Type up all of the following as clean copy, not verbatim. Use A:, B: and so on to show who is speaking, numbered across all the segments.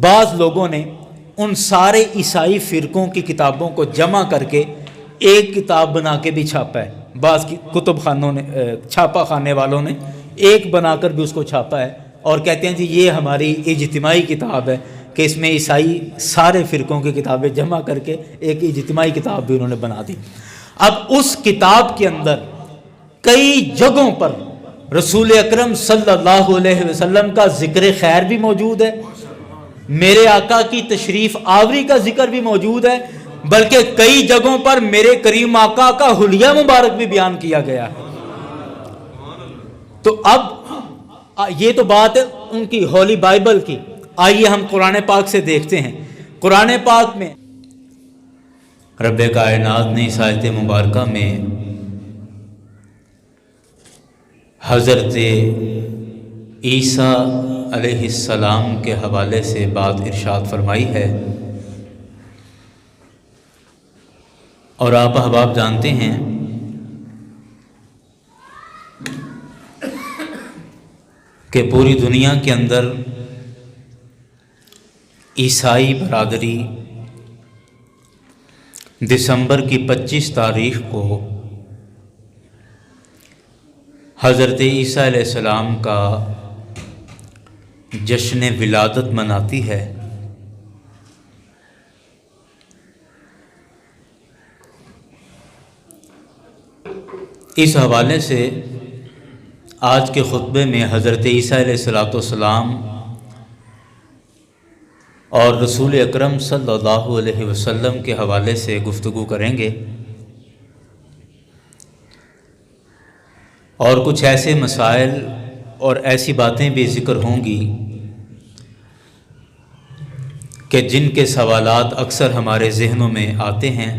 A: بعض لوگوں نے ان سارے عیسائی فرقوں کی کتابوں کو جمع کر کے ایک کتاب بنا کے بھی چھاپا ہے. بعض کتب خانوں نے چھاپا خانے والوں نے ایک بنا کر بھی اس کو چھاپا ہے اور کہتے ہیں جی یہ ہماری اجتماعی کتاب ہے کہ اس میں عیسائی سارے فرقوں کی کتابیں جمع کر کے ایک اجتماعی کتاب بھی انہوں نے بنا دی. اب اس کتاب کے اندر کئی جگہوں پر رسول اکرم صلی اللہ علیہ وسلم کا ذکر خیر بھی موجود ہے, میرے آقا کی تشریف آوری کا ذکر بھی موجود ہے, بلکہ کئی جگہوں پر میرے کریم آقا کا حلیہ مبارک بھی بیان کیا گیا ہے. تو اب یہ تو بات ہے ان کی ہولی بائبل کی. آئیے ہم قرآن پاک سے دیکھتے ہیں. قرآن پاک میں رب کائنات نے اس آیت مبارکہ میں حضرت عیسیٰ علیہ السلام کے حوالے سے بات ارشاد فرمائی ہے. اور آپ احباب جانتے ہیں کہ پوری دنیا کے اندر عیسائی برادری دسمبر کی 25 تاریخ کو حضرت عیسیٰ علیہ السلام کا جشن ولادت مناتی ہے. اس حوالے سے آج کے خطبے میں حضرت عیسیٰ علیہ السلام اور رسول اکرم صلی اللہ علیہ وسلم کے حوالے سے گفتگو کریں گے اور کچھ ایسے مسائل اور ایسی باتیں بھی ذکر ہوں گی کہ جن کے سوالات اکثر ہمارے ذہنوں میں آتے ہیں.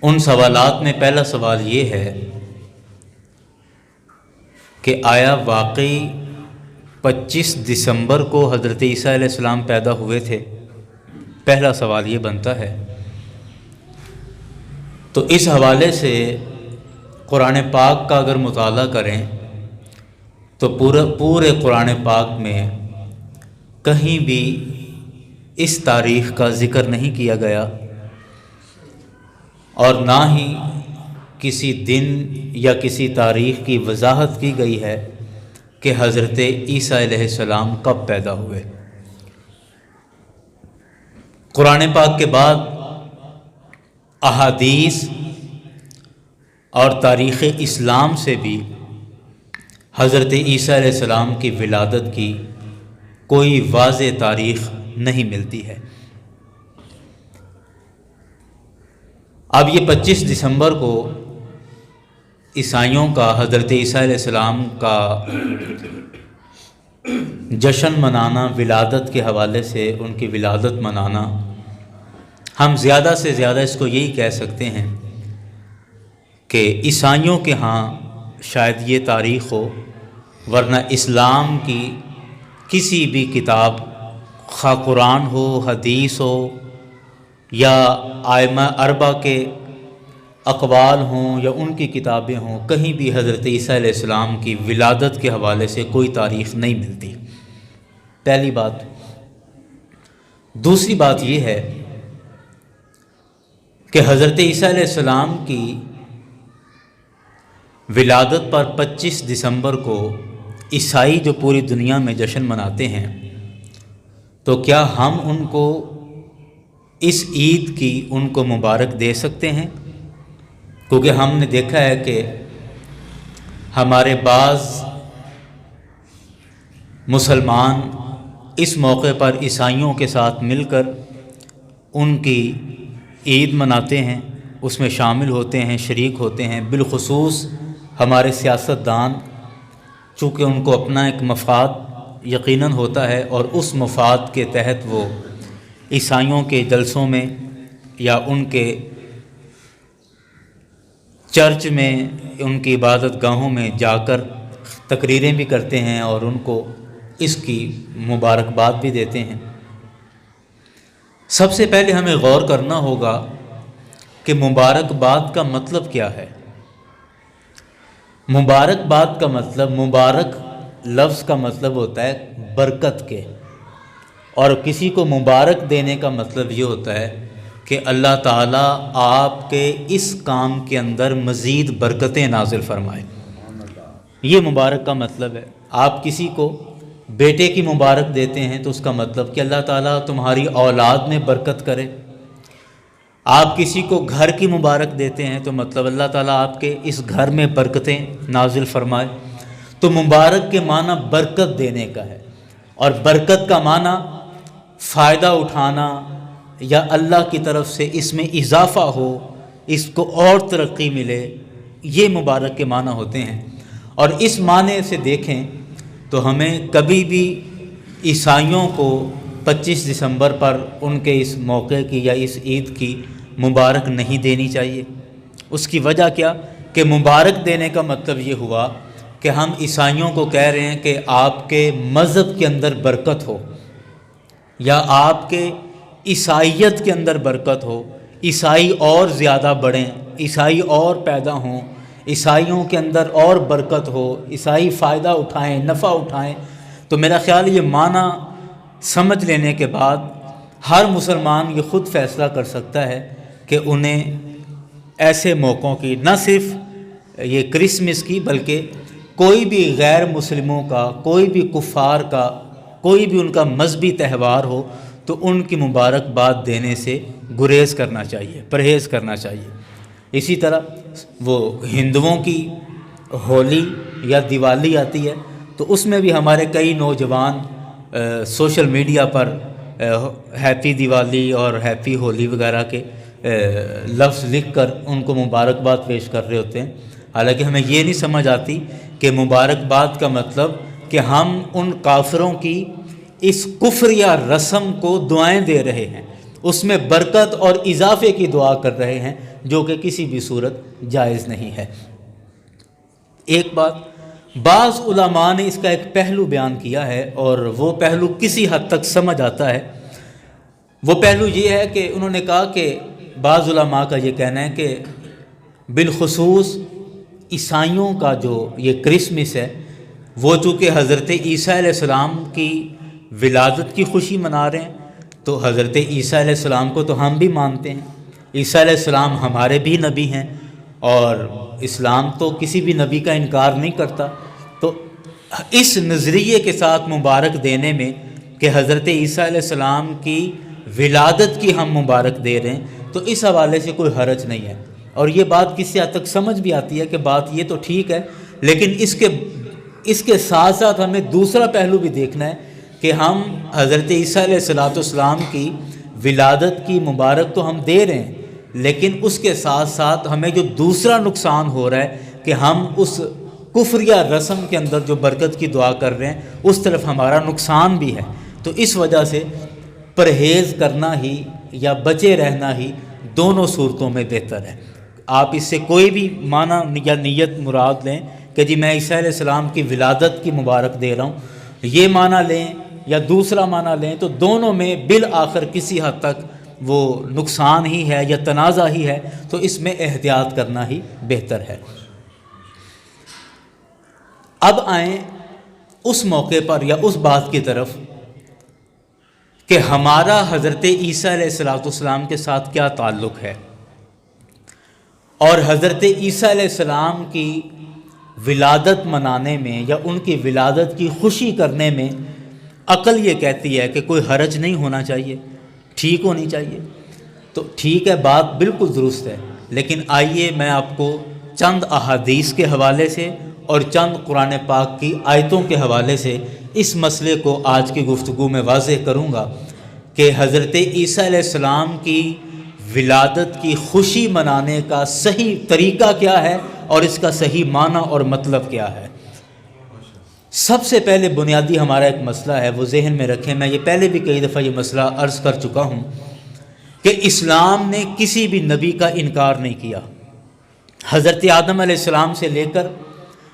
A: ان سوالات میں پہلا سوال یہ ہے کہ آیا واقعی 25 دسمبر کو حضرت عیسیٰ علیہ السلام پیدا ہوئے تھے؟ پہلا سوال یہ بنتا ہے. تو اس حوالے سے قرآن پاک کا اگر مطالعہ کریں تو پورے قرآن پاک میں کہیں بھی اس تاریخ کا ذکر نہیں کیا گیا اور نہ ہی کسی دن یا کسی تاریخ کی وضاحت کی گئی ہے کہ حضرت عیسیٰ علیہ السلام کب پیدا ہوئے. قرآن پاک کے بعد احادیث اور تاریخ اسلام سے بھی حضرت عیسیٰ علیہ السلام کی ولادت کی کوئی واضح تاریخ نہیں ملتی ہے. اب یہ 25 دسمبر کو عیسائیوں کا حضرت عیسیٰ علیہ السلام کا جشن منانا، ولادت کے حوالے سے ان کی ولادت منانا، ہم زیادہ سے زیادہ اس کو یہی کہہ سکتے ہیں کہ عیسائیوں کے ہاں شاید یہ تاریخ ہو، ورنہ اسلام کی کسی بھی کتاب، خواہ قرآن ہو، حدیث ہو یا ائمہ اربعہ کے اقوال ہوں یا ان کی کتابیں ہوں، کہیں بھی حضرت عیسیٰ علیہ السلام کی ولادت کے حوالے سے کوئی تاریخ نہیں ملتی. پہلی بات. دوسری بات یہ ہے کہ حضرت عیسیٰ علیہ السلام کی ولادت پر 25 دسمبر کو عیسائی جو پوری دنیا میں جشن مناتے ہیں، تو کیا ہم ان کو اس عید کی ان کو مبارک دے سکتے ہیں؟ کیونکہ ہم نے دیکھا ہے کہ ہمارے بعض مسلمان اس موقع پر عیسائیوں کے ساتھ مل کر ان کی عید مناتے ہیں، اس میں شامل ہوتے ہیں، شریک ہوتے ہیں. بالخصوص ہمارے سیاستدان، چونکہ ان کو اپنا ایک مفاد یقیناً ہوتا ہے اور اس مفاد کے تحت وہ عیسائیوں کے جلسوں میں یا ان کے چرچ میں، ان کی عبادت گاہوں میں جا کر تقریریں بھی کرتے ہیں اور ان کو اس کی مبارکباد بھی دیتے ہیں. سب سے پہلے ہمیں غور کرنا ہوگا کہ مبارکباد کا مطلب کیا ہے. مبارکباد کا مطلب، مبارک لفظ کا مطلب ہوتا ہے برکت کے، اور کسی کو مبارک دینے کا مطلب یہ ہوتا ہے کہ اللہ تعالیٰ آپ کے اس کام کے اندر مزید برکتیں نازل فرمائے۔ یہ مبارک کا مطلب ہے۔ آپ کسی کو بیٹے کی مبارک دیتے ہیں تو اس کا مطلب کہ اللہ تعالیٰ تمہاری اولاد میں برکت کرے۔ آپ کسی کو گھر کی مبارک دیتے ہیں تو مطلب اللہ تعالیٰ آپ کے اس گھر میں برکتیں نازل فرمائے۔ تو مبارک کے معنی برکت دینے کا ہے، اور برکت کا معنی فائدہ اٹھانا یا اللہ کی طرف سے اس میں اضافہ ہو، اس کو اور ترقی ملے، یہ مبارک کے معنی ہوتے ہیں۔ اور اس معنی سے دیکھیں تو ہمیں کبھی بھی عیسائیوں کو 25 دسمبر پر ان کے اس موقع کی یا اس عید کی مبارک نہیں دینی چاہیے۔ اس کی وجہ کیا کہ مبارک دینے کا مطلب یہ ہوا کہ ہم عیسائیوں کو کہہ رہے ہیں کہ آپ کے مذہب کے اندر برکت ہو، یا آپ کے عیسائیت کے اندر برکت ہو، عیسائی اور زیادہ بڑھیں، عیسائی اور پیدا ہوں، عیسائیوں کے اندر اور برکت ہو، عیسائی فائدہ اٹھائیں، نفع اٹھائیں۔ تو میرا خیال یہ معنی سمجھ لینے کے بعد ہر مسلمان یہ خود فیصلہ کر سکتا ہے کہ انہیں ایسے موقعوں کی، نہ صرف یہ کرسمس کی، بلکہ کوئی بھی غیر مسلموں کا، کوئی بھی کفار کا، کوئی بھی ان کا مذہبی تہوار ہو تو ان کی مبارکباد دینے سے گریز کرنا چاہیے، پرہیز کرنا چاہیے۔ اسی طرح وہ ہندوؤں کی ہولی یا دیوالی آتی ہے تو اس میں بھی ہمارے کئی نوجوان سوشل میڈیا پر ہیپی دیوالی اور ہیپی ہولی وغیرہ کے لفظ لکھ کر ان کو مبارکباد پیش کر رہے ہوتے ہیں، حالانکہ ہمیں یہ نہیں سمجھ آتی کہ مبارکباد کا مطلب کہ ہم ان کافروں کی اس کفر یا رسم کو دعائیں دے رہے ہیں، اس میں برکت اور اضافے کی دعا کر رہے ہیں، جو کہ کسی بھی صورت جائز نہیں ہے۔ ایک بات، بعض علماء نے اس کا ایک پہلو بیان کیا ہے، اور وہ پہلو کسی حد تک سمجھ آتا ہے۔ وہ پہلو یہ ہے کہ انہوں نے کہا کہ بعض علماء کا یہ کہنا ہے کہ بالخصوص عیسائیوں کا جو یہ کرسمس ہے، وہ چونکہ حضرت عیسیٰ علیہ السلام کی ولادت کی خوشی منا رہے ہیں، تو حضرت عیسیٰ علیہ السلام کو تو ہم بھی مانتے ہیں، عیسیٰ علیہ السلام ہمارے بھی نبی ہیں، اور اسلام تو کسی بھی نبی کا انکار نہیں کرتا۔ تو اس نظریے کے ساتھ مبارک دینے میں کہ حضرت عیسیٰ علیہ السلام کی ولادت کی ہم مبارک دے رہے ہیں، تو اس حوالے سے کوئی حرج نہیں ہے، اور یہ بات کسی حد تک سمجھ بھی آتی ہے کہ بات یہ تو ٹھیک ہے، لیکن اس کے ساتھ ساتھ ہمیں دوسرا پہلو بھی دیکھنا ہے کہ ہم حضرت عیسیٰ علیہ السلام کی ولادت کی مبارک تو ہم دے رہے ہیں، لیکن اس کے ساتھ ساتھ ہمیں جو دوسرا نقصان ہو رہا ہے کہ ہم اس کفر یا رسم کے اندر جو برکت کی دعا کر رہے ہیں اس طرف ہمارا نقصان بھی ہے۔ تو اس وجہ سے پرہیز کرنا ہی یا بچے رہنا ہی دونوں صورتوں میں بہتر ہے۔ آپ اس سے کوئی بھی معنی یا نیت مراد لیں کہ جی میں عیسیٰ علیہ السلام کی ولادت کی مبارک دے رہا ہوں، یہ معنی لیں یا دوسرا معنی لیں، تو دونوں میں بالآخر کسی حد تک وہ نقصان ہی ہے یا تنازع ہی ہے، تو اس میں احتیاط کرنا ہی بہتر ہے۔ اب آئیں اس موقع پر یا اس بات کی طرف کہ ہمارا حضرت عیسیٰ علیہ السلام کے ساتھ کیا تعلق ہے، اور حضرت عیسیٰ علیہ السلام کی ولادت منانے میں یا ان کی ولادت کی خوشی کرنے میں عقل یہ کہتی ہے کہ کوئی حرج نہیں ہونا چاہیے، ٹھیک ہونی چاہیے۔ تو ٹھیک ہے، بات بالکل درست ہے، لیکن آئیے میں آپ کو چند احادیث کے حوالے سے اور چند قرآن پاک کی آیتوں کے حوالے سے اس مسئلے کو آج کی گفتگو میں واضح کروں گا کہ حضرت عیسیٰ علیہ السلام کی ولادت کی خوشی منانے کا صحیح طریقہ کیا ہے اور اس کا صحیح معنی اور مطلب کیا ہے۔ سب سے پہلے بنیادی ہمارا ایک مسئلہ ہے، وہ ذہن میں رکھیں، میں یہ پہلے بھی کئی دفعہ یہ مسئلہ عرض کر چکا ہوں کہ اسلام نے کسی بھی نبی کا انکار نہیں کیا۔ حضرت آدم علیہ السلام سے لے کر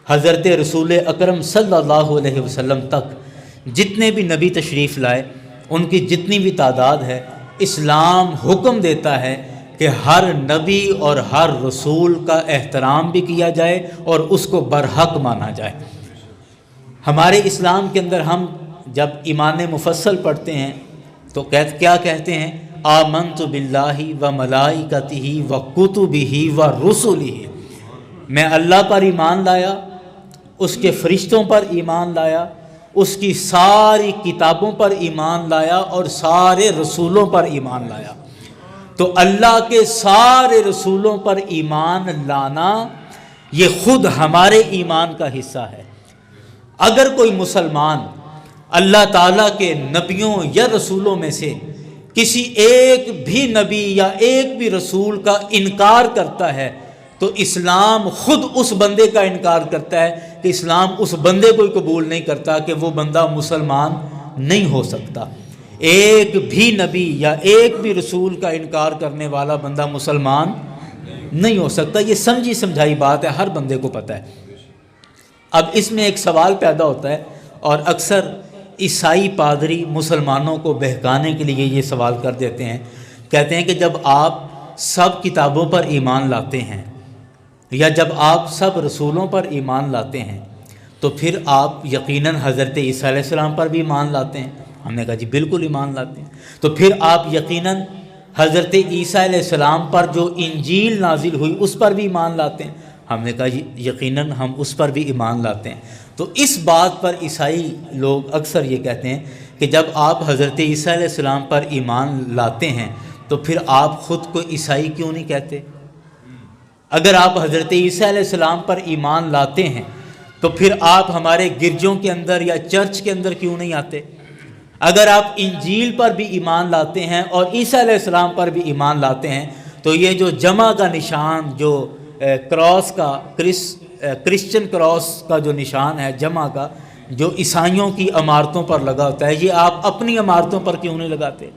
A: حضرت رسول اکرم صلی اللہ علیہ وسلم تک جتنے بھی نبی تشریف لائے، ان کی جتنی بھی تعداد ہے، اسلام حکم دیتا ہے کہ ہر نبی اور ہر رسول کا احترام بھی کیا جائے اور اس کو برحق مانا جائے۔ ہمارے اسلام کے اندر ہم جب ایمان مفصل پڑھتے ہیں تو کیا کہتے ہیں؟ آمنت باللہ و ملائکتہ و کتبہ و رسلہ، میں اللہ پر ایمان لایا، اس کے فرشتوں پر ایمان لایا، اس کی ساری کتابوں پر ایمان لایا اور سارے رسولوں پر ایمان لایا۔ تو اللہ کے سارے رسولوں پر ایمان لانا یہ خود ہمارے ایمان کا حصہ ہے۔ اگر کوئی مسلمان اللہ تعالیٰ کے نبیوں یا رسولوں میں سے کسی ایک بھی نبی یا ایک بھی رسول کا انکار کرتا ہے تو اسلام خود اس بندے کا انکار کرتا ہے کہ اسلام اس بندے کو قبول نہیں کرتا کہ وہ بندہ مسلمان نہیں ہو سکتا۔ ایک بھی نبی یا ایک بھی رسول کا انکار کرنے والا بندہ مسلمان نہیں ہو سکتا۔ یہ سمجھی سمجھائی بات ہے، ہر بندے کو پتہ ہے۔ اب اس میں ایک سوال پیدا ہوتا ہے، اور اکثر عیسائی پادری مسلمانوں کو بہکانے کے لیے یہ سوال کر دیتے ہیں، کہتے ہیں کہ جب آپ سب کتابوں پر ایمان لاتے ہیں یا جب آپ سب رسولوں پر ایمان لاتے ہیں تو پھر آپ یقیناً حضرت عیسیٰ علیہ السلام پر بھی ایمان لاتے ہیں۔ ہم نے کہا جی بالکل ایمان لاتے ہیں۔ تو پھر آپ یقیناً حضرت عیسیٰ علیہ السلام پر جو انجیل نازل ہوئی اس پر بھی ایمان لاتے ہیں۔ ہم نے کہا جی یقیناً ہم اس پر بھی ایمان لاتے ہیں۔ تو اس بات پر عیسائی لوگ اکثر یہ کہتے ہیں کہ جب آپ حضرت عیسیٰ علیہ السلام پر ایمان لاتے ہیں تو پھر آپ خود کو عیسائی کیوں نہیں کہتے؟ اگر آپ حضرت عیسیٰ علیہ السلام پر ایمان لاتے ہیں تو پھر آپ ہمارے گرجوں کے اندر یا چرچ کے اندر کیوں نہیں آتے؟ اگر آپ انجیل پر بھی ایمان لاتے ہیں اور عیسیٰ علیہ السلام پر بھی ایمان لاتے ہیں تو یہ جو جمع کا نشان، جو کراس کا کرسچن کراس کا جو نشان ہے جمع کا، جو عیسائیوں کی عمارتوں پر لگا ہوتا ہے، یہ آپ اپنی عمارتوں پر کیوں نہیں لگاتے؟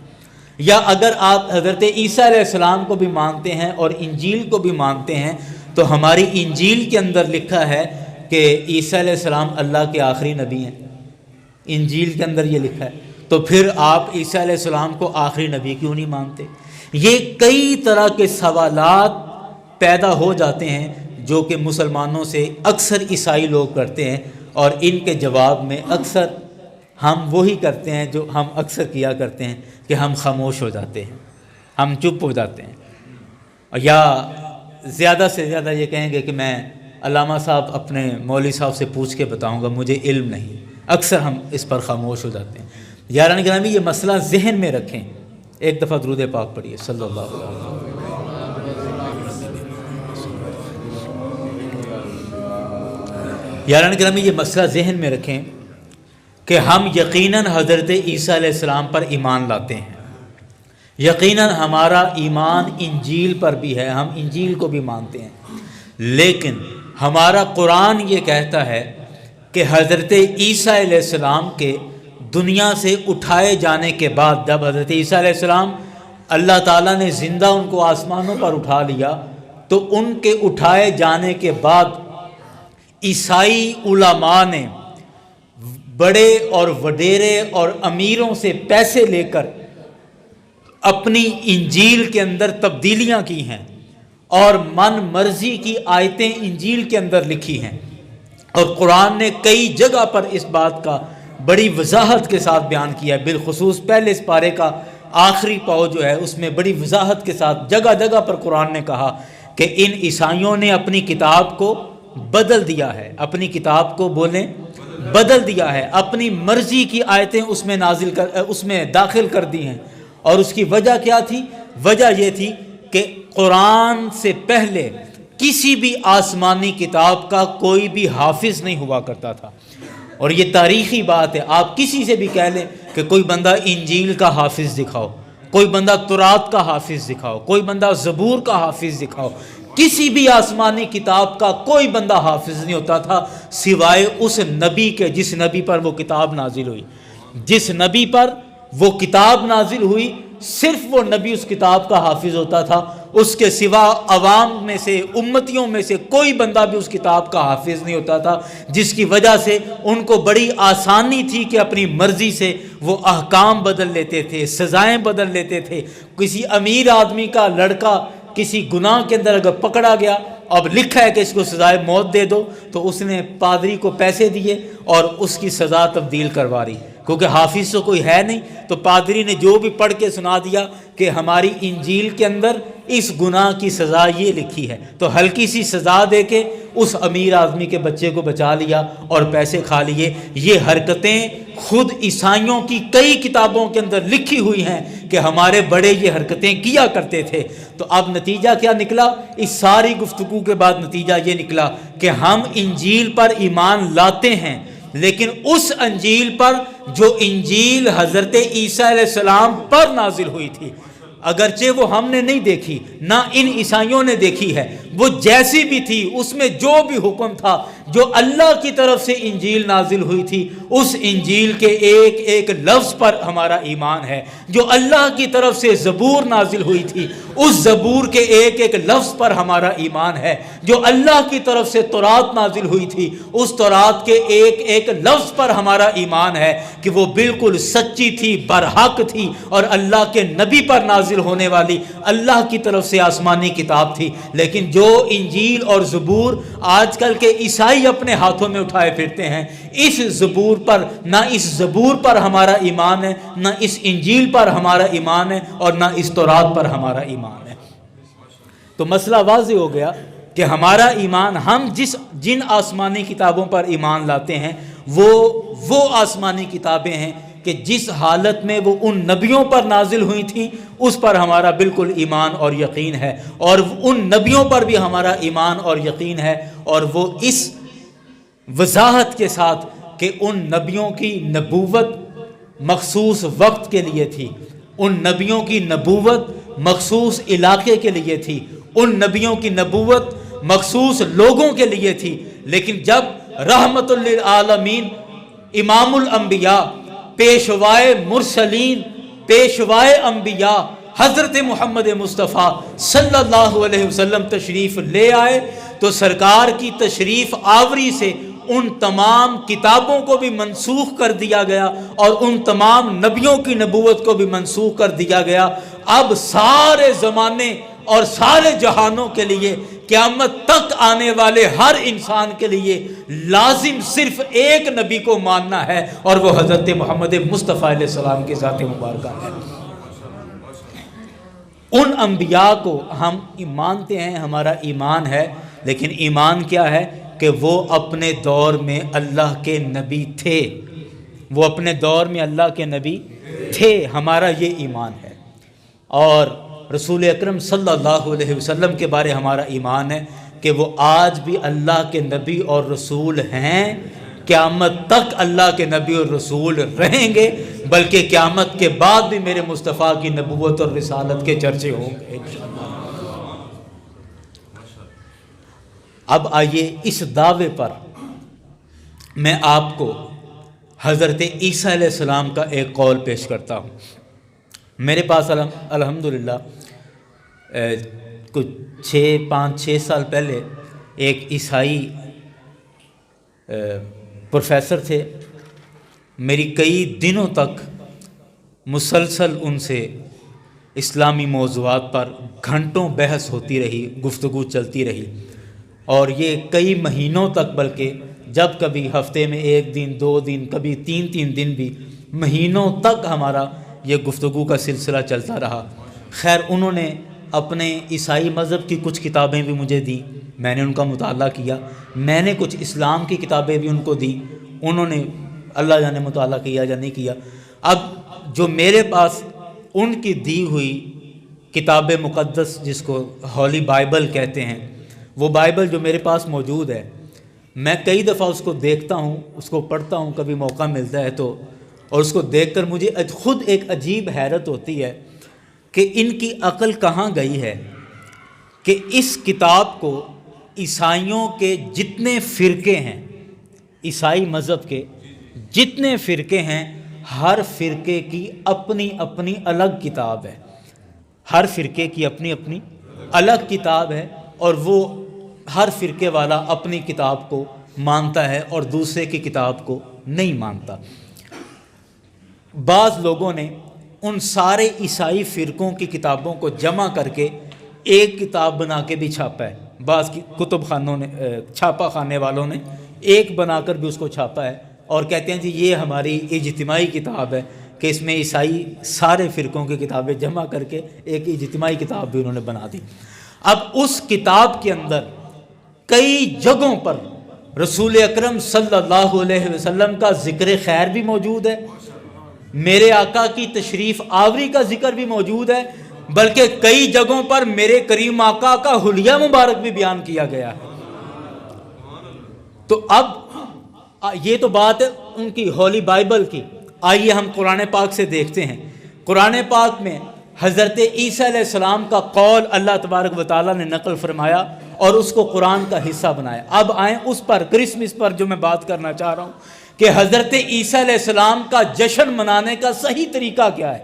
A: یا اگر آپ حضرت عیسیٰ علیہ السلام کو بھی مانتے ہیں اور انجیل کو بھی مانتے ہیں تو ہماری انجیل کے اندر لکھا ہے کہ عیسیٰ علیہ السلام اللہ کے آخری نبی ہیں، انجیل کے اندر یہ لکھا ہے، تو پھر آپ عیسیٰ علیہ السلام کو آخری نبی کیوں نہیں مانتے؟ یہ کئی طرح کے سوالات پیدا ہو جاتے ہیں جو کہ مسلمانوں سے اکثر عیسائی لوگ کرتے ہیں، اور ان کے جواب میں اکثر ہم وہی کرتے ہیں جو ہم اکثر کیا کرتے ہیں کہ ہم خاموش ہو جاتے ہیں، ہم چپ ہو جاتے ہیں، یا زیادہ سے زیادہ یہ کہیں گے کہ میں علامہ صاحب اپنے مولوی صاحب سے پوچھ کے بتاؤں گا، مجھے علم نہیں۔ اکثر ہم اس پر خاموش ہو جاتے ہیں۔ یاران گرامی، یہ مسئلہ ذہن میں رکھیں۔ ایک دفعہ درود پاک پڑھیے صلی اللہ علیہ وسلم۔ یاران گرامی، یہ مسئلہ ذہن میں رکھیں کہ ہم یقیناً حضرت عیسیٰ علیہ السلام پر ایمان لاتے ہیں، یقیناً ہمارا ایمان انجیل پر بھی ہے، ہم انجیل کو بھی مانتے ہیں، لیکن ہمارا قرآن یہ کہتا ہے کہ حضرت عیسیٰ علیہ السلام کے دنیا سے اٹھائے جانے کے بعد، جب حضرت عیسیٰ علیہ السلام اللہ تعالیٰ نے زندہ ان کو آسمانوں پر اٹھا لیا، تو ان کے اٹھائے جانے کے بعد عیسائی علماء نے بڑے اور وڈیرے اور امیروں سے پیسے لے کر اپنی انجیل کے اندر تبدیلیاں کی ہیں اور من مرضی کی آیتیں انجیل کے اندر لکھی ہیں، اور قرآن نے کئی جگہ پر اس بات کا بڑی وضاحت کے ساتھ بیان کیا ہے۔ بالخصوص پہلے اس پارے کا آخری پاؤ جو ہے اس میں بڑی وضاحت کے ساتھ جگہ جگہ پر قرآن نے کہا کہ ان عیسائیوں نے اپنی کتاب کو بدل دیا ہے، اپنی کتاب کو بولیں بدل دیا ہے، اپنی مرضی کی آیتیں اس میں داخل کر دی ہیں۔ اور اس کی وجہ کیا تھی؟ وجہ یہ تھی کہ قرآن سے پہلے کسی بھی آسمانی کتاب کا کوئی بھی حافظ نہیں ہوا کرتا تھا، اور یہ تاریخی بات ہے۔ آپ کسی سے بھی کہہ لیں کہ کوئی بندہ انجیل کا حافظ دکھاؤ، کوئی بندہ تورات کا حافظ دکھاؤ، کوئی بندہ زبور کا حافظ دکھاؤ، کسی بھی آسمانی کتاب کا کوئی بندہ حافظ نہیں ہوتا تھا سوائے اس نبی کے جس نبی پر وہ کتاب نازل ہوئی۔ جس نبی پر وہ کتاب نازل ہوئی صرف وہ نبی اس کتاب کا حافظ ہوتا تھا، اس کے سوا عوام میں سے، امتیوں میں سے کوئی بندہ بھی اس کتاب کا حافظ نہیں ہوتا تھا، جس کی وجہ سے ان کو بڑی آسانی تھی کہ اپنی مرضی سے وہ احکام بدل لیتے تھے، سزائیں بدل لیتے تھے۔ کسی امیر آدمی کا لڑکا کسی گناہ کے اندر اگر پکڑا گیا اب لکھا ہے کہ اس کو سزائے موت دے دو، تو اس نے پادری کو پیسے دیے اور اس کی سزا تبدیل کروا رہی، کیونکہ حافظ تو کوئی ہے نہیں، تو پادری نے جو بھی پڑھ کے سنا دیا کہ ہماری انجیل کے اندر اس گناہ کی سزا یہ لکھی ہے، تو ہلکی سی سزا دے کے اس امیر آدمی کے بچے کو بچا لیا اور پیسے کھا لیے۔ یہ حرکتیں خود عیسائیوں کی کئی کتابوں کے اندر لکھی ہوئی ہیں کہ ہمارے بڑے یہ حرکتیں کیا کرتے تھے۔ تو اب نتیجہ کیا نکلا؟ اس ساری گفتگو کے بعد نتیجہ یہ نکلا کہ ہم انجیل پر ایمان لاتے ہیں، لیکن اس انجیل پر جو انجیل حضرت عیسیٰ علیہ السلام پر نازل ہوئی تھی، اگرچہ وہ ہم نے نہیں دیکھی، نہ ان عیسائیوں نے دیکھی ہے، وہ جیسی بھی تھی اس میں جو بھی حکم تھا، جو اللہ کی طرف سے انجیل نازل ہوئی تھی، اس انجیل کے ایک ایک لفظ پر ہمارا ایمان ہے۔ جو اللہ کی طرف سے زبور نازل ہوئی تھی، اس زبور کے ایک ایک لفظ پر ہمارا ایمان ہے۔ جو اللہ کی طرف سے تورات نازل ہوئی تھی، اس تورات کے ایک ایک لفظ پر ہمارا ایمان ہے کہ وہ بالکل سچی تھی، برحق تھی، اور اللہ کے نبی پر نازل ہونے والی اللہ کی طرف سے آسمانی کتاب تھی۔ لیکن جو انجیل اور زبور آج کل کے عیسائی اپنے ہاتھوں میں اٹھائے پھرتے ہیں، اس زبور پر نہ اس زبور پر ہمارا ایمان ہے، نہ اس انجیل پر ہمارا ایمان ہے، اور نہ اس تورات پر ہمارا ایمان ہے۔ تو مسئلہ واضح ہو گیا کہ ہمارا ایمان، ہم جن آسمانی کتابوں پر ایمان لاتے ہیں وہ آسمانی کتابیں ہیں کہ جس حالت میں وہ ان نبیوں پر نازل ہوئی تھیں اس پر ہمارا بالکل ایمان اور یقین ہے، اور ان نبیوں پر بھی ہمارا ایمان اور یقین ہے، اور وہ اس وضاحت کے ساتھ کہ ان نبیوں کی نبوت مخصوص وقت کے لیے تھی، ان نبیوں کی نبوت مخصوص علاقے کے لیے تھی، ان نبیوں کی نبوت مخصوص لوگوں کے لیے تھی، لیکن جب رحمت للعالمین، امام الانبیاء، پیشوائے مرسلین، پیشوائے انبیاء حضرت محمد مصطفیٰ صلی اللہ علیہ وسلم تشریف لے آئے، تو سرکار کی تشریف آوری سے ان تمام کتابوں کو بھی منسوخ کر دیا گیا اور ان تمام نبیوں کی نبوت کو بھی منسوخ کر دیا گیا۔ اب سارے زمانے اور سارے جہانوں کے لیے، قیامت تک آنے والے ہر انسان کے لیے لازم صرف ایک نبی کو ماننا ہے، اور وہ حضرت محمد مصطفیٰ علیہ السلام کی ذات مبارکہ ہے۔ ان انبیاء کو ہم مانتے ہیں، ہمارا ایمان ہے، لیکن ایمان کیا ہے کہ وہ اپنے دور میں اللہ کے نبی تھے، وہ اپنے دور میں اللہ کے نبی تھے، ہمارا یہ ایمان ہے۔ اور رسول اکرم صلی اللہ علیہ وسلم کے بارے ہمارا ایمان ہے کہ وہ آج بھی اللہ کے نبی اور رسول ہیں، قیامت تک اللہ کے نبی اور رسول رہیں گے، بلکہ قیامت کے بعد بھی میرے مصطفیٰ کی نبوت اور رسالت کے چرچے ہوں گے انشاءاللہ۔ اب آئیے اس دعوے پر میں آپ کو حضرت عیسیٰ علیہ السلام کا ایک قول پیش کرتا ہوں۔ میرے پاس الحمدللہ کچھ 5-6 سال پہلے ایک عیسائی پروفیسر تھے، میری کئی دنوں تک مسلسل ان سے اسلامی موضوعات پر گھنٹوں بحث ہوتی رہی، گفتگو چلتی رہی، اور یہ کئی مہینوں تک، بلکہ جب کبھی ہفتے میں 1 دن 2 دن، کبھی 3 دن بھی، مہینوں تک ہمارا یہ گفتگو کا سلسلہ چلتا رہا۔ خیر، انہوں نے اپنے عیسائی مذہب کی کچھ کتابیں بھی مجھے دی، میں نے ان کا مطالعہ کیا، میں نے کچھ اسلام کی کتابیں بھی ان کو دی، انہوں نے اللہ جانے مطالعہ کیا یا نہیں کیا۔ اب جو میرے پاس ان کی دی ہوئی کتاب مقدس، جس کو ہولی بائبل کہتے ہیں، وہ بائبل جو میرے پاس موجود ہے، میں کئی دفعہ اس کو دیکھتا ہوں، اس کو پڑھتا ہوں، کبھی موقع ملتا ہے تو، اور اس کو دیکھ کر مجھے خود ایک عجیب حیرت ہوتی ہے کہ ان کی عقل کہاں گئی ہے کہ اس کتاب کو عیسائیوں کے جتنے فرقے ہیں، عیسائی مذہب کے جتنے فرقے ہیں، ہر فرقے کی اپنی اپنی الگ کتاب ہے، ہر فرقے کی اپنی اپنی الگ کتاب ہے، اور وہ ہر فرقے والا اپنی کتاب کو مانتا ہے اور دوسرے کی کتاب کو نہیں مانتا۔ بعض لوگوں نے ان سارے عیسائی فرقوں کی کتابوں کو جمع کر کے ایک کتاب بنا کے بھی چھاپا ہے، بعض کتب خانوں نے چھاپا خانے والوں نے ایک بنا کر بھی اس کو چھاپا ہے، اور کہتے ہیں جی یہ ہماری اجتماعی کتاب ہے، کہ اس میں عیسائی سارے فرقوں کی کتابیں جمع کر کے ایک اجتماعی کتاب بھی انہوں نے بنا دی۔ اب اس کتاب کے اندر کئی جگہوں پر رسول اکرم صلی اللہ علیہ وسلم کا ذکر خیر بھی موجود ہے، میرے آقا کی تشریف آوری کا ذکر بھی موجود ہے، بلکہ کئی جگہوں پر میرے کریم آقا کا حلیہ مبارک بھی بیان کیا گیا ہے۔ تو اب یہ تو بات ہے ان کی ہولی بائبل کی، آئیے ہم قرآن پاک سے دیکھتے ہیں۔ قرآن پاک میں حضرت عیسیٰ علیہ السلام کا قول اللہ تبارک و تعالیٰ نے نقل فرمایا اور اس کو قرآن کا حصہ بنایا۔ اب آئیں اس پر، کرسمس پر جو میں بات کرنا چاہ رہا ہوں کہ حضرت عیسیٰ علیہ السلام کا جشن منانے کا صحیح طریقہ کیا ہے۔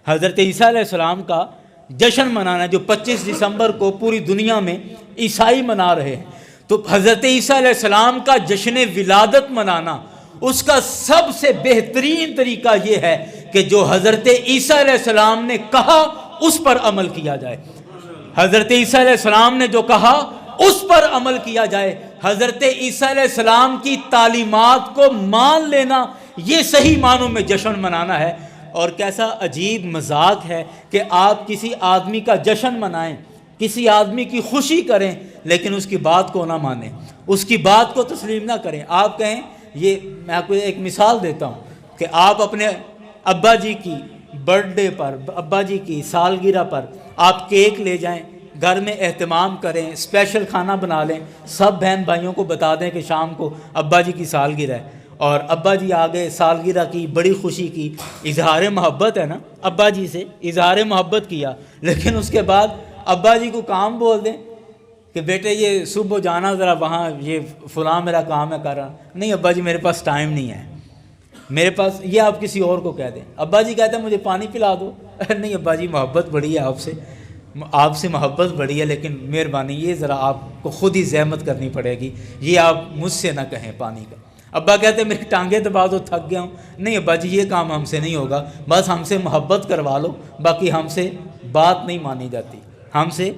A: حضرت عیسیٰ علیہ السلام کا جشن منانا جو 25 دسمبر کو پوری دنیا میں عیسائی منا رہے ہیں، تو حضرت عیسیٰ علیہ السلام کا جشن ولادت منانا، اس کا سب سے بہترین طریقہ یہ ہے کہ جو حضرت عیسیٰ علیہ السلام نے کہا اس پر عمل کیا جائے۔ حضرت عیسیٰ علیہ السلام نے جو کہا اس پر عمل کیا جائے، حضرت عیسیٰ علیہ السلام کی تعلیمات کو مان لینا، یہ صحیح معنوں میں جشن منانا ہے۔ اور کیسا عجیب مذاق ہے کہ آپ کسی آدمی کا جشن منائیں، کسی آدمی کی خوشی کریں، لیکن اس کی بات کو نہ مانیں، اس کی بات کو تسلیم نہ کریں۔ آپ کہیں، یہ میں آپ کو ایک مثال دیتا ہوں کہ آپ اپنے ابا جی کی برتھ ڈے پر، ابا جی کی سالگرہ پر آپ کیک لے جائیں، گھر میں اہتمام کریں، اسپیشل کھانا بنا لیں، سب بہن بھائیوں کو بتا دیں کہ شام کو ابا جی کی سالگرہ ہے، اور ابا جی آگے سالگرہ کی بڑی خوشی کی، اظہار محبت ہے نا، ابا جی سے اظہار محبت کیا، لیکن اس کے بعد ابا جی کو کام بول دیں کہ بیٹے یہ صبح جانا ذرا وہاں، یہ فلاں میرا کام ہے کر رہا، نہیں ابا جی میرے پاس ٹائم نہیں ہے، میرے پاس، یہ آپ کسی اور کو کہہ دیں۔ ابا جی کہتے ہیں مجھے پانی پلا دو، نہیں ابا جی محبت بڑی ہے آپ سے محبت بڑی ہے، لیکن مہربانی یہ ذرا آپ کو خود ہی زحمت کرنی پڑے گی، یہ آپ مجھ سے نہ کہیں پانی کا۔ ابا کہتے ہیں میری ٹانگیں دبا دو، تھک گیا ہوں، نہیں ابا جی یہ کام ہم سے نہیں ہوگا، بس ہم سے محبت کروا لو، باقی ہم سے بات نہیں مانی جاتی، ہم سے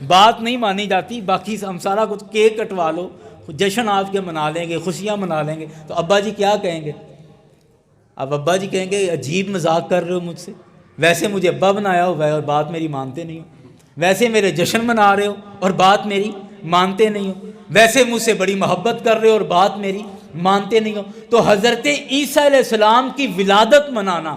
A: بات نہیں مانی جاتی، باقی ہم سارا کچھ کیک کٹوا لو، جشن آپ کے منا لیں گے، خوشیاں منا لیں گے۔ تو ابا جی کیا کہیں گے؟ اب ابا جی کہیں گے عجیب مذاق کر رہے ہو مجھ سے، ویسے مجھے ابا بنایا ہوا ہے اور بات میری مانتے نہیں ہو، ویسے میرے جشن منا رہے ہو اور بات میری مانتے نہیں ہو، ویسے مجھ سے بڑی محبت کر رہے ہو اور بات میری مانتے نہیں ہو۔ تو حضرت عیسیٰ علیہ السلام کی ولادت منانا،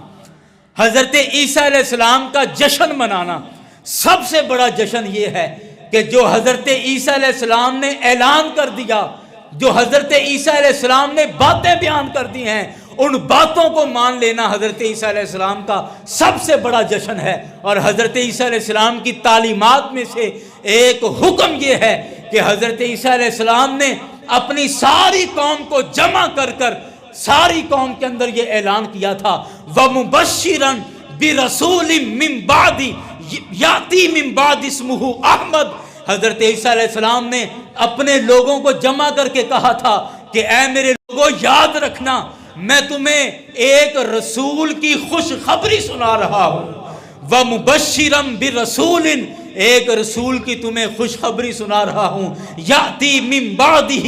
A: حضرت عیسیٰ علیہ السلام کا جشن منانا، سب سے بڑا جشن یہ ہے کہ جو حضرت عیسیٰ علیہ السلام نے اعلان کر دیا، جو حضرت عیسیٰ علیہ السلام نے باتیں بیان کر دی ہیں، ان باتوں کو مان لینا حضرت عیسیٰ علیہ السلام کا سب سے بڑا جشن ہے۔ اور حضرت عیسیٰ علیہ السلام کی تعلیمات میں سے ایک حکم یہ ہے کہ حضرت عیسیٰ علیہ السلام نے اپنی ساری قوم کو جمع کر کر ساری قوم کے اندر یہ اعلان کیا تھا، وَمُبَشِّرًا بِرَسُولٍ مِّن بَعْدِ یاتی من بعد اسمہ احمد۔ حضرت عیسیٰ علیہ السلام نے اپنے لوگوں کو جمع کر کے کہا تھا کہ اے میرے لوگوں یاد رکھنا، میں تمہیں ایک رسول کی خوشخبری سنا رہا ہوں، وَمُبَشِّرًا بِرَسُولٍ، ایک رسول کی تمہیں خوشخبری سنا رہا ہوں، یاتی من بعدہ،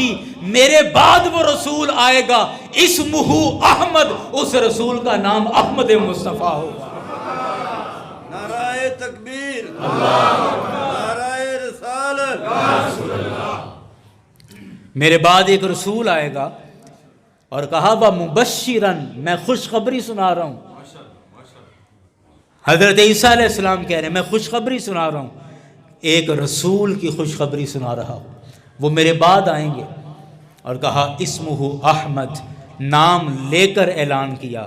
A: میرے بعد وہ رسول آئے گا، اسمہ احمد، اس رسول کا نام احمد مصطفیٰ ہوگا۔
B: نعرہ تکبیر، نعرہ رسالت۔
A: میرے بعد ایک رسول آئے گا، اور کہا وَمُبَشِّرًا، میں خوشخبری سنا رہا ہوں۔ حضرت عیسیٰ علیہ السلام کہہ رہے ہیں میں خوشخبری سنا رہا ہوں، ایک رسول کی خوشخبری سنا رہا ہوں، وہ میرے بعد آئیں گے۔ اور کہا اسمہ احمد، نام لے کر اعلان کیا،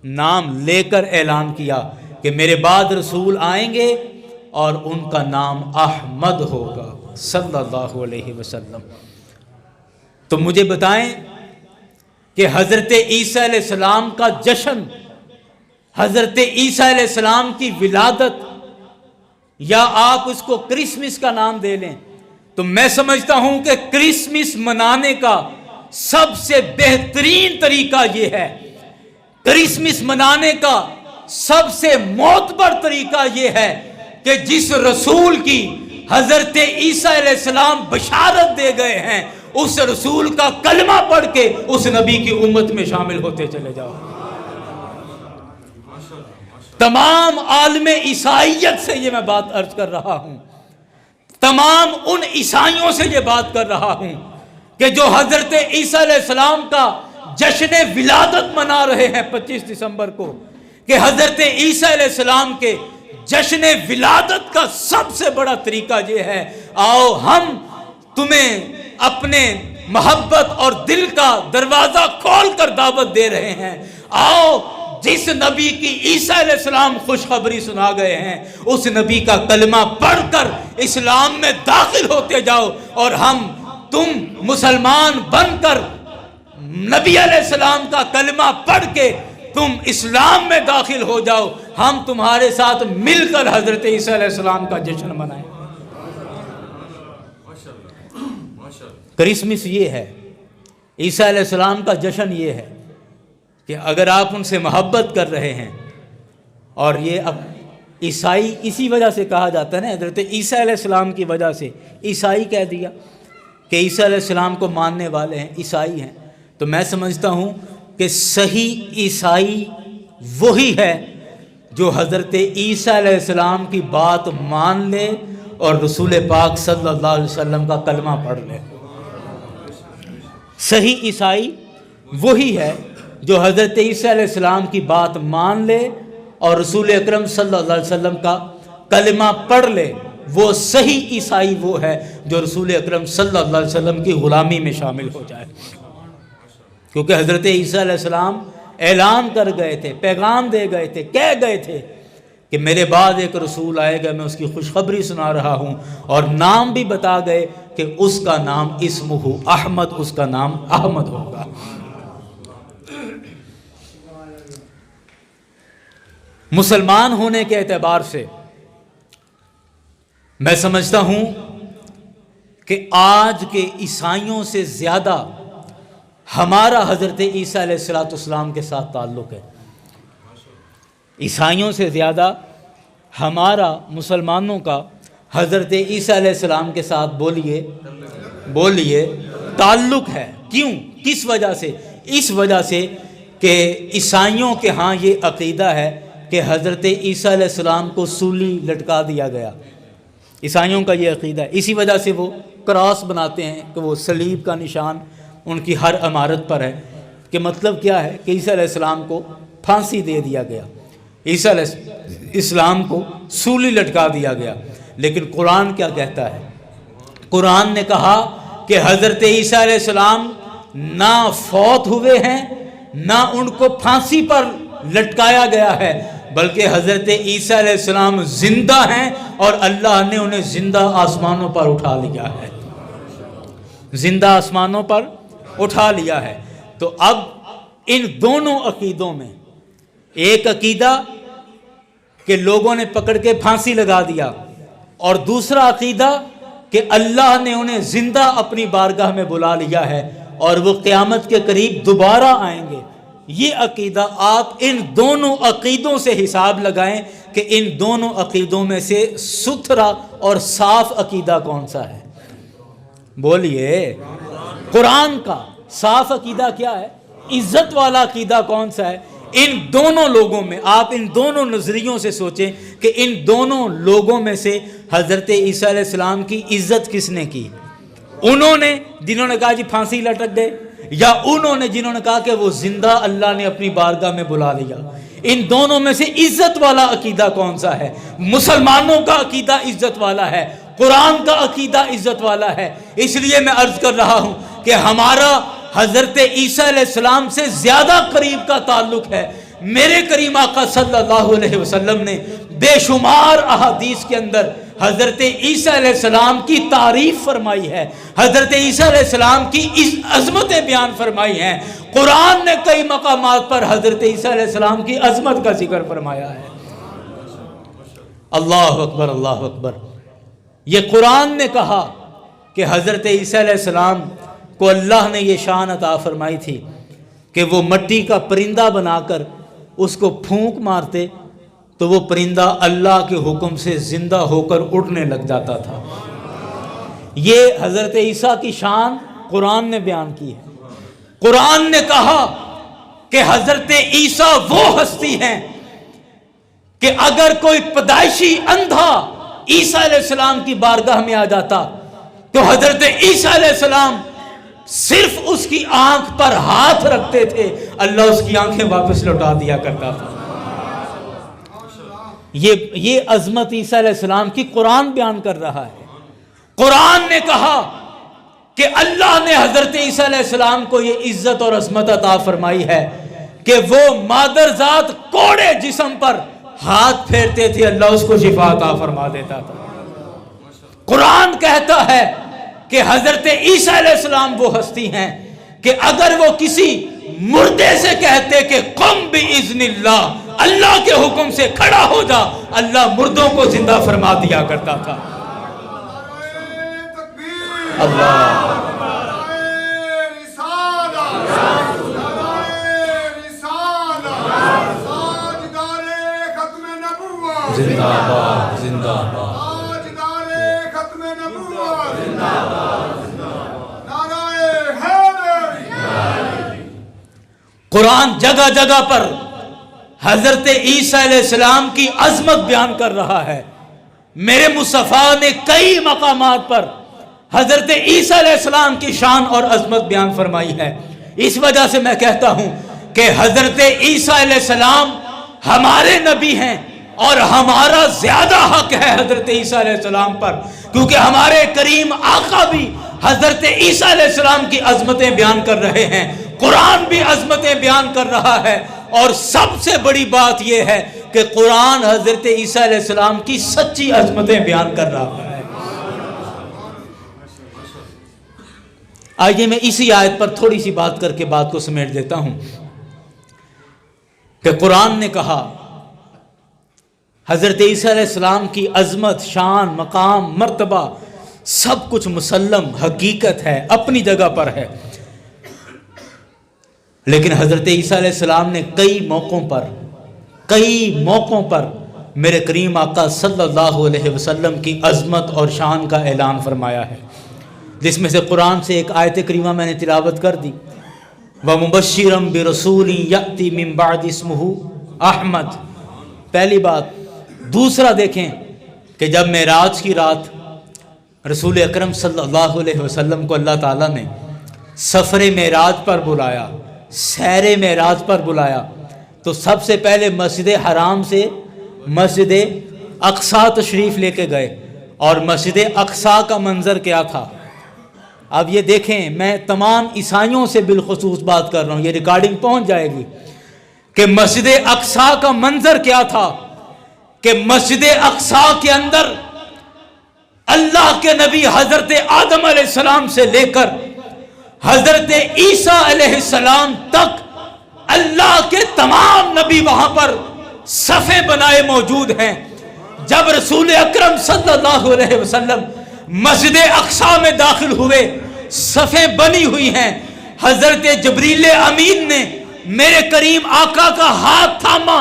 A: نام لے کر اعلان کیا کہ میرے بعد رسول آئیں گے اور ان کا نام احمد ہوگا صلی اللہ علیہ وسلم۔ تو مجھے بتائیں کہ حضرت عیسیٰ علیہ السلام کا جشن، حضرت عیسیٰ علیہ السلام کی ولادت، یا آپ اس کو کرسمس کا نام دے لیں، تو میں سمجھتا ہوں کہ کرسمس منانے کا سب سے بہترین طریقہ یہ ہے، کرسمس منانے کا سب سے معتبر طریقہ یہ ہے کہ جس رسول کی حضرت عیسیٰ علیہ السلام بشارت دے گئے ہیں، اس رسول کا کلمہ پڑھ کے اس نبی کی امت میں شامل ہوتے چلے جاؤ۔ تمام عالم عیسائیت سے یہ میں بات عرض کر رہا ہوں، تمام ان عیسائیوں سے یہ بات کر رہا ہوں کہ جو حضرت عیسیٰ علیہ السلام کا جشن ولادت منا رہے ہیں 25 دسمبر کو، کہ حضرت عیسیٰ علیہ السلام کے جشن ولادت کا سب سے بڑا طریقہ یہ ہے، آؤ ہم تمہیں اپنے محبت اور دل کا دروازہ کھول کر دعوت دے رہے ہیں، آؤ جس نبی کی عیسیٰ علیہ السلام خوشخبری سنا گئے ہیں اس نبی کا کلمہ پڑھ کر اسلام میں داخل ہوتے جاؤ، اور تم مسلمان بن کر نبی علیہ السلام کا کلمہ پڑھ کے تم اسلام میں داخل ہو جاؤ، ہم تمہارے ساتھ مل کر حضرت عیسیٰ علیہ السلام کا جشن منائیں۔ کرسمس یہ ہے، عیسیٰ علیہ السلام کا جشن یہ ہے کہ اگر آپ ان سے محبت کر رہے ہیں، اور یہ اب عیسائی اسی وجہ سے کہا جاتا ہے نا، حضرت عیسیٰ علیہ السلام کی وجہ سے عیسائی کہہ دیا کہ عیسیٰ علیہ السلام کو ماننے والے ہیں، عیسائی ہیں، تو میں سمجھتا ہوں کہ صحیح عیسائی وہی ہے جو حضرت عیسیٰ علیہ السلام کی بات مان لے اور رسول پاک صلی اللہ علیہ وسلم کا کلمہ پڑھ لے۔ صحیح عیسائی وہی ہے جو حضرت عیسیٰ علیہ السلام کی بات مان لے اور رسول اکرم صلی اللہ علیہ وسلم کا کلمہ پڑھ لے، وہ صحیح عیسائی وہ ہے جو رسول اکرم صلی اللہ علیہ وسلم کی غلامی میں شامل ہو جائے۔ کیونکہ حضرت عیسیٰ علیہ السلام اعلان کر گئے تھے، پیغام دے گئے تھے، کہہ گئے تھے کہ میرے بعد ایک رسول آئے گا، میں اس کی خوشخبری سنا رہا ہوں، اور نام بھی بتا گئے کہ اس کا نام اسمہ احمد، اس کا نام احمد ہوگا۔ مسلمان ہونے کے اعتبار سے میں سمجھتا ہوں کہ آج کے عیسائیوں سے زیادہ ہمارا حضرت عیسیٰ علیہ السلام کے ساتھ تعلق ہے۔ عیسائیوں سے زیادہ ہمارا مسلمانوں کا حضرت عیسیٰ علیہ السلام کے ساتھ بولیے تعلق ہے۔ کیوں؟ کس وجہ سے؟ اس وجہ سے کہ عیسائیوں کے ہاں یہ عقیدہ ہے کہ حضرت عیسیٰ علیہ السلام کو سولی لٹکا دیا گیا، عیسائیوں کا یہ عقیدہ ہے۔ اسی وجہ سے وہ کراس بناتے ہیں کہ وہ صلیب کا نشان ان کی ہر عمارت پر ہے، کہ مطلب کیا ہے کہ عیسیٰ علیہ السلام کو پھانسی دے دیا گیا، عیسیٰ علیہ السلام کو سولی لٹکا دیا گیا۔ لیکن قرآن کیا کہتا ہے؟ قرآن نے کہا کہ حضرت عیسیٰ علیہ السلام نہ فوت ہوئے ہیں، نہ ان کو پھانسی پر لٹکایا گیا ہے، بلکہ حضرت عیسیٰ علیہ السلام زندہ ہیں، اور اللہ نے انہیں زندہ آسمانوں پر اٹھا لیا ہے، زندہ آسمانوں پر اٹھا لیا ہے۔ تو اب ان دونوں عقیدوں میں ایک عقیدہ کہ لوگوں نے پکڑ کے پھانسی لگا دیا، اور دوسرا عقیدہ کہ اللہ نے انہیں زندہ اپنی بارگاہ میں بلا لیا ہے اور وہ قیامت کے قریب دوبارہ آئیں گے۔ یہ عقیدہ، آپ ان دونوں عقیدوں سے حساب لگائیں کہ ان دونوں عقیدوں میں سے ستھرا اور صاف عقیدہ کون سا ہے؟ بولیے۔ قرآن کا صاف عقیدہ کیا ہے؟ عزت والا عقیدہ کون سا ہے؟ ان دونوں لوگوں میں آپ ان دونوں نظریوں سے سوچیں کہ ان دونوں لوگوں میں سے حضرت عیسیٰ علیہ السلام کی عزت کس نے کی؟ انہوں نے جنہوں نے کہا جی پھانسی لٹک گئے، یا انہوں نے جنہوں نے کہا کہ وہ زندہ اللہ نے اپنی بارگاہ میں بلا لیا؟ ان دونوں میں سے عزت والا عقیدہ کون سا ہے؟ مسلمانوں کا عقیدہ عزت والا ہے، قرآن کا عقیدہ عزت والا ہے۔ اس لیے میں عرض کر رہا ہوں کہ ہمارا حضرت عیسیٰ علیہ السلام سے زیادہ قریب کا تعلق ہے۔ میرے کریم آقا صلی اللہ علیہ وسلم نے بے شمار احادیث کے اندر حضرت عیسیٰ علیہ السلام کی تعریف فرمائی ہے، حضرت عیسیٰ علیہ السلام کی عظمتیں بیان فرمائی ہیں۔ قرآن نے کئی مقامات پر حضرت عیسیٰ علیہ السلام کی عظمت کا ذکر فرمایا ہے۔ اللہ اکبر، اللہ اکبر۔ یہ قرآن نے کہا کہ حضرت عیسیٰ علیہ السلام کو اللہ نے یہ شان عطا فرمائی تھی کہ وہ مٹی کا پرندہ بنا کر اس کو پھونک مارتے تو وہ پرندہ اللہ کے حکم سے زندہ ہو کر اڑنے لگ جاتا تھا۔ یہ حضرت عیسیٰ کی شان قرآن نے بیان کی ہے۔ قرآن نے کہا کہ حضرت عیسیٰ وہ ہستی ہیں کہ اگر کوئی پیدائشی اندھا عیسیٰ علیہ السلام کی بارگاہ میں آ جاتا تو حضرت عیسیٰ علیہ السلام صرف اس کی آنکھ پر ہاتھ رکھتے تھے، اللہ اس کی آنکھیں واپس لوٹا دیا کرتا تھا۔ یہ عظمت عیسیٰ علیہ السلام کی قرآن بیان کر رہا ہے۔ قرآن نے کہا کہ اللہ نے حضرت عیسیٰ علیہ السلام کو یہ عزت اور عظمت عطا فرمائی ہے کہ وہ مادر ذات کوڑے جسم پر ہاتھ پھیرتے تھے، اللہ اس کو شفا عطا فرما دیتا تھا۔ قرآن کہتا ہے کہ حضرت عیسیٰ علیہ السلام وہ ہستی ہیں کہ اگر وہ کسی مردے سے کہتے کہ قم بِإِذْنِ اللہ، اللہ کے حکم سے کھڑا ہو جا، اللہ مردوں کو زندہ فرما دیا کرتا تھا۔ اللہ زندہ باد، زندہ باد۔ قرآن جگہ جگہ پر حضرت عیسیٰ علیہ السلام کی عظمت بیان کر رہا ہے۔ میرے مصطفیٰ نے کئی مقامات پر حضرت عیسیٰ علیہ السلام کی شان اور عظمت بیان فرمائی ہے۔ اس وجہ سے میں کہتا ہوں کہ حضرت عیسیٰ علیہ السلام ہمارے نبی ہیں اور ہمارا زیادہ حق ہے حضرت عیسیٰ علیہ السلام پر، کیونکہ ہمارے کریم آقا بھی حضرت عیسیٰ علیہ السلام کی عظمتیں بیان کر رہے ہیں، قرآن بھی عظمتیں بیان کر رہا ہے، اور سب سے بڑی بات یہ ہے کہ قرآن حضرت عیسیٰ علیہ السلام کی سچی عظمتیں بیان کر رہا ہے۔ آئیے میں اسی آیت پر تھوڑی سی بات کر کے بات کو سمیٹ دیتا ہوں کہ قرآن نے کہا حضرت عیسیٰ علیہ السلام کی عظمت، شان، مقام، مرتبہ سب کچھ مسلم حقیقت ہے، اپنی جگہ پر ہے، لیکن حضرت عیسیٰ علیہ السلام نے کئی موقعوں پر میرے کریم آقا صلی اللہ علیہ وسلم کی عظمت اور شان کا اعلان فرمایا ہے، جس میں سے قرآن سے ایک آیت کریمہ میں نے تلاوت کر دی، وَمُبَشِّرًا بِرَسُولٍ يَأْتِي مِن بَعْدِ اسْمُهُ احمد۔ پہلی بات۔ دوسرا دیکھیں کہ جب معراج کی رات رسول اکرم صلی اللہ علیہ وسلم کو اللہ تعالیٰ نے سفر معراج پر بلایا، سیر معراج پر بلایا، تو سب سے پہلے مسجد حرام سے مسجد اقصیٰ تشریف لے کے گئے، اور مسجد اقصیٰ کا منظر کیا تھا؟ اب یہ دیکھیں، میں تمام عیسائیوں سے بالخصوص بات کر رہا ہوں، یہ ریکارڈنگ پہنچ جائے گی کہ مسجد اقصیٰ کا منظر کیا تھا، کہ مسجد اقصیٰ کے اندر اللہ کے نبی حضرت آدم علیہ السلام سے لے کر حضرت عیسیٰ علیہ السلام تک اللہ کے تمام نبی وہاں پر صفیں بنائے موجود ہیں۔ جب رسول اکرم صلی اللہ علیہ وسلم مسجد اقصیٰ میں داخل ہوئے، صفیں بنی ہوئی ہیں، حضرت جبریل امین نے میرے کریم آقا کا ہاتھ تھاما،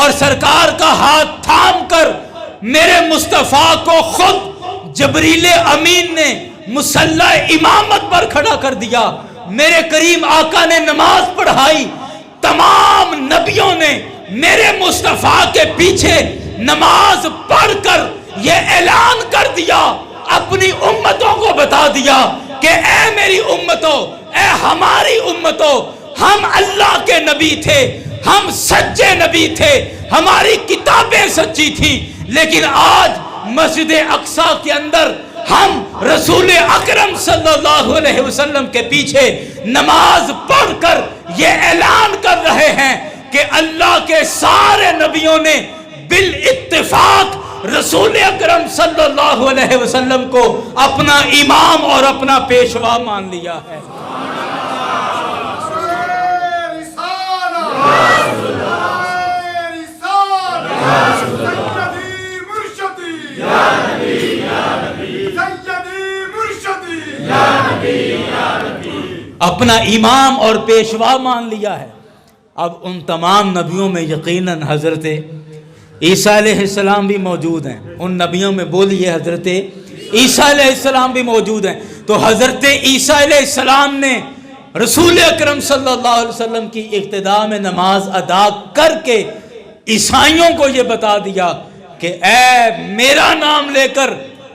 A: اور سرکار کا ہاتھ تھام کر میرے مصطفیٰ کو خود جبریل امین نے مصلی امامت پر کھڑا کر دیا، میرے کریم آقا نے نماز پڑھائی، تمام نبیوں نے میرے مصطفیٰ کے پیچھے نماز پڑھ کر یہ اعلان کر دیا، اپنی امتوں کو بتا دیا کہ اے میری امتوں، اے ہماری امتوں، ہم اللہ کے نبی تھے، ہم سچے نبی تھے، ہماری کتابیں سچی تھیں، لیکن آج مسجد اقصیٰ کے اندر ہم رسول اکرم صلی اللہ علیہ وسلم کے پیچھے نماز پڑھ کر یہ اعلان کر رہے ہیں کہ اللہ کے سارے نبیوں نے بالاتفاق رسول اکرم صلی اللہ علیہ وسلم کو اپنا امام اور اپنا پیشوا مان لیا ہے۔ اپنا امام اور پیشوا مان لیا ہے۔ اب ان تمام نبیوں میں یقیناً حضرت عیسیٰ علیہ السلام بھی موجود ہیں، ان نبیوں میں بولیے حضرت عیسیٰ علیہ السلام بھی موجود ہیں۔ تو حضرت عیسیٰ علیہ السلام نے رسول اکرم صلی اللہ علیہ وسلم کی ابتدا میں نماز ادا کر کے عیسائیوں کو یہ بتا دیا کہ اے میرا نام لے کر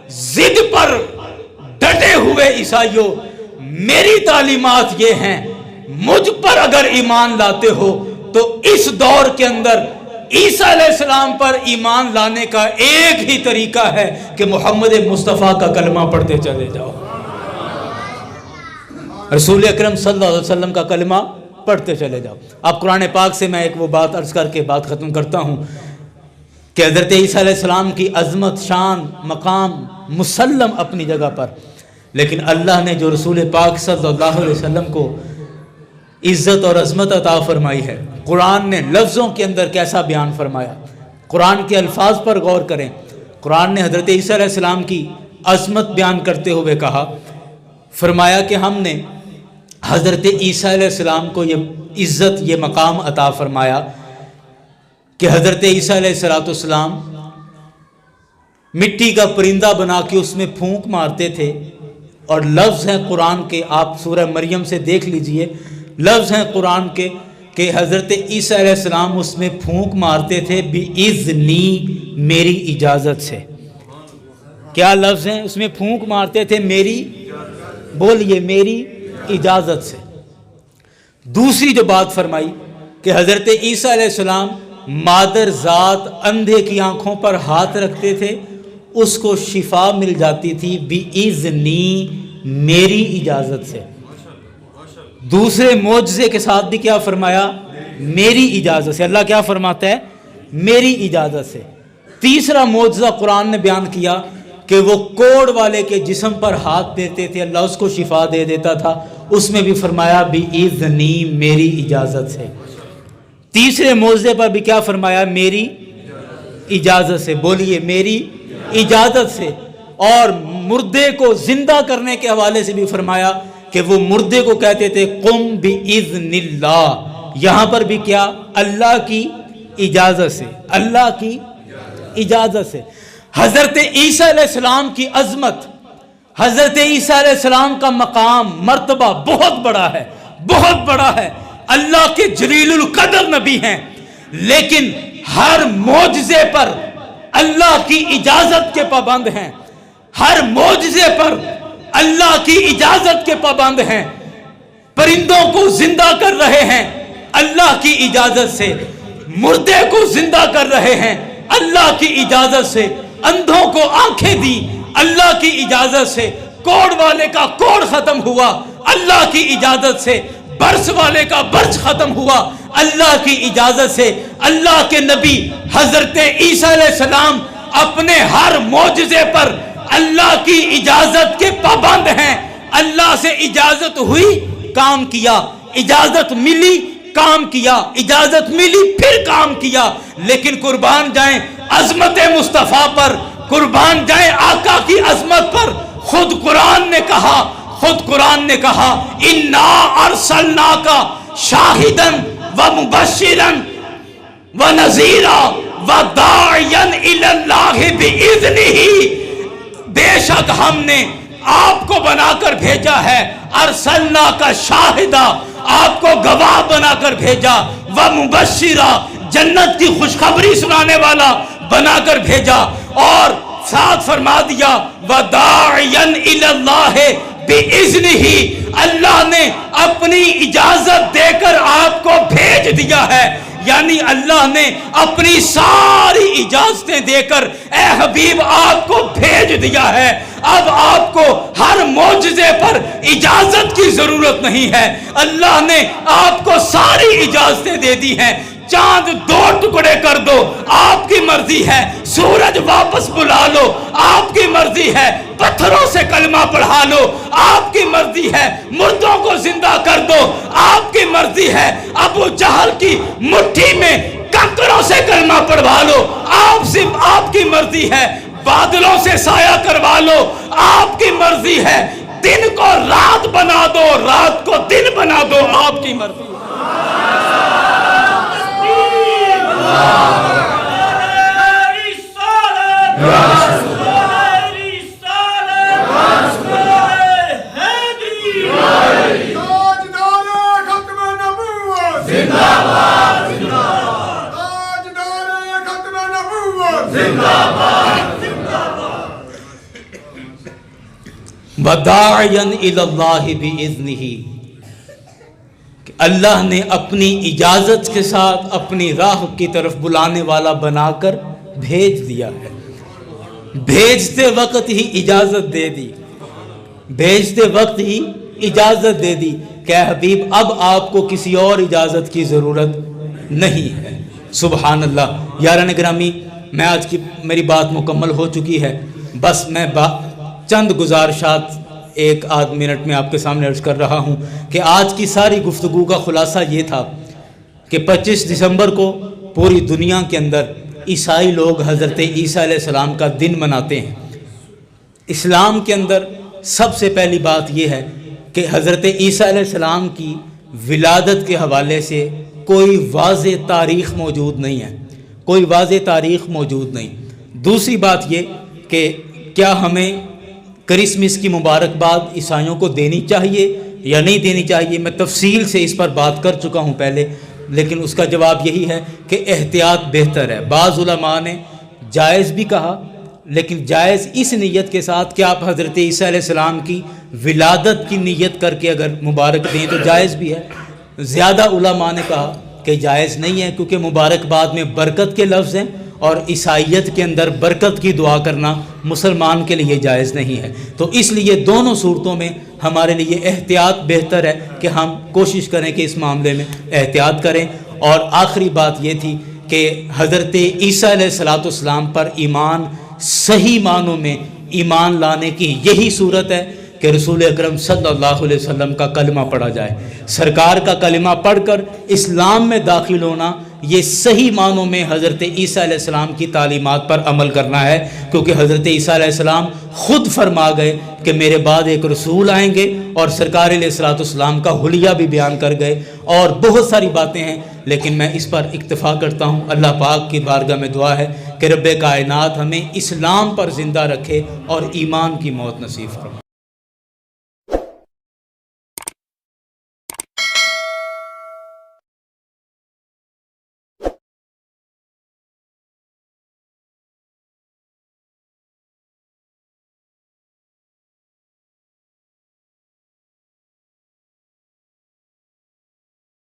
A: ضد پر ڈٹے ہوئے عیسائیوں، میری تعلیمات یہ ہیں، مجھ پر اگر ایمان لاتے ہو تو اس دور کے اندر عیسیٰ علیہ السلام پر ایمان لانے کا ایک ہی طریقہ ہے کہ محمد مصطفیٰ کا کلمہ پڑھتے چلے جاؤ، رسول اکرم صلی اللہ علیہ وسلم کا کلمہ پڑھتے چلے جاؤ۔ اب قرآن پاک سے میں ایک وہ بات عرض کر کے بات ختم کرتا ہوں کہ حضرت عیسیٰ علیہ السلام کی عظمت، شان، مقام مسلم اپنی جگہ پر، لیکن اللہ نے جو رسول پاک صلی اللہ علیہ وسلم کو عزت اور عظمت عطا فرمائی ہے، قرآن نے لفظوں کے اندر کیسا بیان فرمایا۔ قرآن کے الفاظ پر غور کریں۔ قرآن نے حضرت عیسیٰ علیہ السلام کی عظمت بیان کرتے ہوئے کہا، فرمایا کہ ہم نے حضرت عیسیٰ علیہ السلام کو یہ عزت، یہ مقام عطا فرمایا کہ حضرت عیسیٰ علیہ السلام مٹی کا پرندہ بنا کے اس میں پھونک مارتے تھے، اور لفظ ہیں قرآن کے، آپ سورہ مریم سے دیکھ لیجئے، لفظ ہیں قرآن کے کہ حضرت عیسیٰ علیہ السلام اس میں پھونک مارتے تھے بِإِذْنِی، میری اجازت سے۔ کیا لفظ ہیں؟ اس میں پھونک مارتے تھے میری، بولیے، میری اجازت سے۔ دوسری جو بات فرمائی کہ حضرت عیسیٰ علیہ السلام مادر ذات اندھے کی آنکھوں پر ہاتھ رکھتے تھے، اس کو شفا مل جاتی تھی بِإِذْنِی، میری اجازت سے۔ دوسرے معجزے کے ساتھ بھی کیا فرمایا؟ میری اجازت سے۔ اللہ کیا فرماتا ہے؟ میری اجازت سے۔ تیسرا معجزہ قرآن نے بیان کیا کہ وہ کوڑ والے کے جسم پر ہاتھ دیتے تھے، اللہ اس کو شفا دے دیتا تھا، اس میں بھی فرمایا بِإِذْنِی، میری اجازت سے۔ تیسرے معجزے پر بھی کیا فرمایا؟ میری اجازت سے، بولیے، میری اجازت سے۔ اور مردے کو زندہ کرنے کے حوالے سے بھی فرمایا کہ وہ مردے کو کہتے تھے قم بِإِذْنِ اللہ، یہاں پر بھی کیا؟ اللہ کی اجازت سے، اللہ کی اجازت سے۔ حضرت عیسیٰ علیہ السلام کی عظمت، حضرت عیسیٰ علیہ السلام کا مقام، مرتبہ بہت بڑا ہے، بہت بڑا ہے۔ اللہ کے جلیل القدر نبی ہیں، لیکن ہر معجزے پر اللہ کی اجازت کے پابند ہیں، ہر معجزے پر اللہ کی اجازت کے پابند ہیں۔ پرندوں کو زندہ کر رہے ہیں اللہ کی اجازت سے، مردے کو زندہ کر رہے ہیں اللہ کی اجازت سے، اندھوں کو آنکھیں دی اللہ کی اجازت سے، کوڑ والے کا کوڑ ختم ہوا اللہ کی اجازت سے، برس والے کا برس ختم ہوا اللہ کی اجازت سے۔ اللہ کے نبی حضرت عیسیٰ علیہ السلام اپنے ہر معجزے پر اللہ کی اجازت کے پابند ہیں۔ اللہ سے اجازت ہوئی، کام کیا، اجازت ملی، کام کیا، اجازت ملی، پھر کام کیا۔ لیکن قربان جائیں عظمت مصطفیٰ پر، قربان جائیں آقا کی عظمت پر۔ خود قرآن نے کہا، خود قرآن نے کہا اِنَّا أَرْسَلْنَاكَ شَاهِدًا وَمُبَشِّرًا وَنَذِيرًا وَدَاعِيًا إِلَى اللَّهِ بِإِذْنِهِ، بے شک ہم نے آپ کو بنا کر بھیجا ہے، ارسلناک شاہدہ، آپ کو گواہ بنا کر بھیجا، ومبشرا، جنت کی خوشخبری سنانے والا بنا کر بھیجا، اور ساتھ فرما دیا وداعیا الی اللہ بِإِذْنِهِ، اللہ نے اپنی اجازت دے کر آپ کو بھیج دیا ہے۔ یعنی اللہ نے اپنی ساری اجازتیں دے کر اے حبیب آپ کو بھیج دیا ہے۔ اب آپ کو ہر معجزے پر اجازت کی ضرورت نہیں ہے، اللہ نے آپ کو ساری اجازتیں دے دی ہیں۔ چاند 2 ٹکڑے کر دو، آپ کی مرضی ہے، سورج واپس بلا لو، آپ کی مرضی ہے، پتھروں سے کلمہ پڑھا لو، آپ کی مرضی ہے، مردوں کو زندہ کر دو، آپ کی مرضی ہے، ابو جہل کی مٹھی میں کنکروں سے کلمہ پڑھوا لو، آپ کی مرضی ہے، بادلوں سے سایہ کروا لو، آپ کی مرضی ہے، دن کو رات بنا دو، رات کو دن بنا دو، آپ کی مرضی ہے۔ وَدَاعِيًا إِلَى اللَّهِ بِإِذْنِهِ، کہ اللہ نے اپنی اجازت کے ساتھ اپنی راہ کی طرف بلانے والا بنا کر بھیج دیا ہے۔ بھیجتے وقت ہی اجازت دے دی، بھیجتے وقت ہی اجازت دے دی کہ اے حبیب اب آپ کو کسی اور اجازت کی ضرورت نہیں ہے۔ سبحان اللہ۔ یاران گرامی، میں آج کی میری بات مکمل ہو چکی ہے، بس میں چند گزارشات ایک آدھ منٹ میں آپ کے سامنے عرض کر رہا ہوں کہ آج کی ساری گفتگو کا خلاصہ یہ تھا کہ 25 دسمبر کو پوری دنیا کے اندر عیسائی لوگ حضرت عیسیٰ علیہ السلام کا دن مناتے ہیں۔ اسلام کے اندر سب سے پہلی بات یہ ہے کہ حضرت عیسیٰ علیہ السلام کی ولادت کے حوالے سے کوئی واضح تاریخ موجود نہیں ہے، کوئی واضح تاریخ موجود نہیں۔ دوسری بات یہ کہ کیا ہمیں کرسمس کی مبارکباد عیسائیوں کو دینی چاہیے یا نہیں دینی چاہیے، میں تفصیل سے اس پر بات کر چکا ہوں پہلے، لیکن اس کا جواب یہی ہے کہ احتیاط بہتر ہے۔ بعض علماء نے جائز بھی کہا، لیکن جائز اس نیت کے ساتھ کہ آپ حضرت عیسیٰ علیہ السلام کی ولادت کی نیت کر کے اگر مبارک دیں تو جائز بھی ہے۔ زیادہ علماء نے کہا کہ جائز نہیں ہے، کیونکہ مبارکباد میں برکت کے لفظ ہیں اور عیسائیت کے اندر برکت کی دعا کرنا مسلمان کے لیے جائز نہیں ہے۔ تو اس لیے دونوں صورتوں میں ہمارے لیے احتیاط بہتر ہے کہ ہم کوشش کریں کہ اس معاملے میں احتیاط کریں۔ اور آخری بات یہ تھی کہ حضرت عیسیٰ علیہ السلام پر ایمان صحیح معنوں میں ایمان لانے کی یہی صورت ہے کہ رسول اکرم صلی اللہ علیہ وسلم کا کلمہ پڑھا جائے۔ سرکار کا کلمہ پڑھ کر اسلام میں داخل ہونا، یہ صحیح معنوں میں حضرت عیسیٰ علیہ السلام کی تعلیمات پر عمل کرنا ہے، کیونکہ حضرت عیسیٰ علیہ السلام خود فرما گئے کہ میرے بعد ایک رسول آئیں گے، اور سرکار علیہ السلام کا حلیہ بھی بیان کر گئے، اور بہت ساری باتیں ہیں، لیکن میں اس پر اکتفا کرتا ہوں۔ اللہ پاک کی بارگاہ میں دعا ہے کہ رب کائنات ہمیں اسلام پر زندہ رکھے اور ایمان کی موت نصیب فرمائے۔